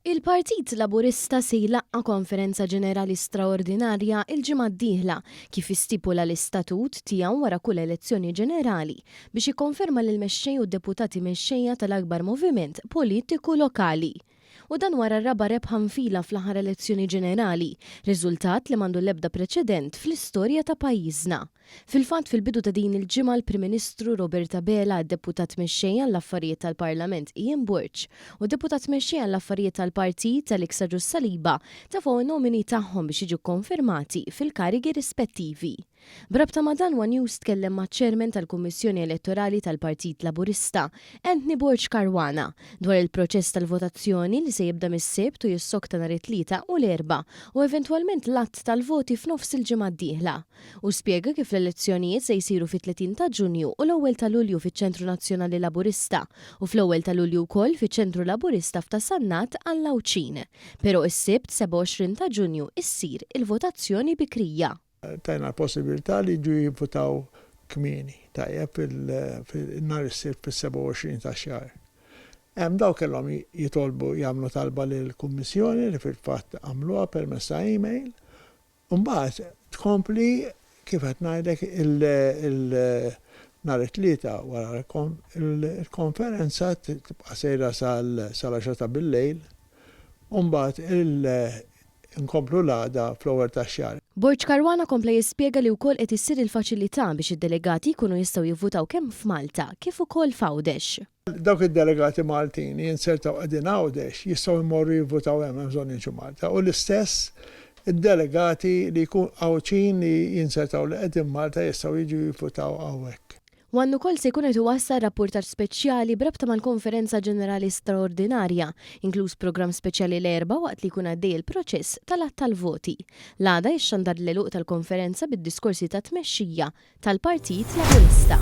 Il-Partit Laburista se jlaqqa konferenza ġenerali straordinarja il-ġimgħa d-dieħla kif istipula l-istatut tiegħu wara kull elezzjoni ġenerali biex jikkonferma lil mexxej u deputati mexxejja tal-akbar moviment politiku lokali. U dan wara r-raba rebħa nfila fl-aħħar elezzjoni ġenerali, riżultat li m'għandu l-ebda preċedent fl-istorja ta' pajjiżna. Fil-fatt fil-bidu ta' din il-ġimgħa l-Prim Ministru Roberta Bela, deputat mexxejja għall-affarijiet tal-Parlament Ian Burch u deputat mexxejja għall-affarijiet tal-Partit tal-Iksa Ġus Saliba tafu nomini tagħhom biex jiġu konfermati fil-karigi rispettivi. Brabta ma' dan One News tkellem ma' ċermen tal-Kummissjoni Elettorali tal-Partit Laburista, Anthony Borg Karwana, dwar il-proċess tal-votazzjoni li se jibda mis-Sibt u jissokta nhar it-Tlieta u l-Erbgħa u eventwalment l-att tal-voti f'nofs il-ġimgħa d-dieħla. U spjega kif l-elezzjonijiet se jsiru fit-30 ta' Ġunju u l-ewwel ta' Lulju fiċ-Ċentru Nazzjonali Laburista u fl-ewwel ta' Lulju wkoll fiċ-Ċentru Laburista f'Tasannat għall-Lawċin. Però is-Sibt 27 ta' Ġunju issir il-votazzjoni bikrija. Tajna l-possibilità li ġu jivvotaw kmieni, tajjeb il-nar is-sibt fil-27 ta' xahar. Hemm daw kellhom jitolbu jagħmlu talba lill-Kummissjoni li fil-fatt għamluha permezz ta' email, u mbagħad tkompli kif qed ngħidlek nhar it-Tlieta wara il-konferenza tibqa' sejra sal-10 ta' bil-lejl, u mbagħad nkomplu l-għada fl-ewwel tax-xahar. Borg Karwana kompla jispjega li wkoll qed issir il-faċilità biex id-delegati jkunu jistgħu jivvutaw kemm f'Malta kif ukoll f'Għawdex. Dawk id-delegati Maltin jinsertaw qegħdin Għawdex jistgħu jmorru jivvutaw hemm bżonn jiġu Malta. U l-istess id-delegati li jkun Għawċin li jinsertaw li qegħdin Malta jistgħu jiġu jivvutaw hawnhekk. Wannu kol se jkun qed iwassal rapportar speċjali brabta mal-konferenza ġenerali straordinarja, inkluż programm speċjali l-Erbgħa waqt li jkun għaddej il-proċess tal-att tal-voti. L-għada jixxandar l-eluq tal-konferenza bid-diskorsi ta' tmexxija tal-Partit Laburista.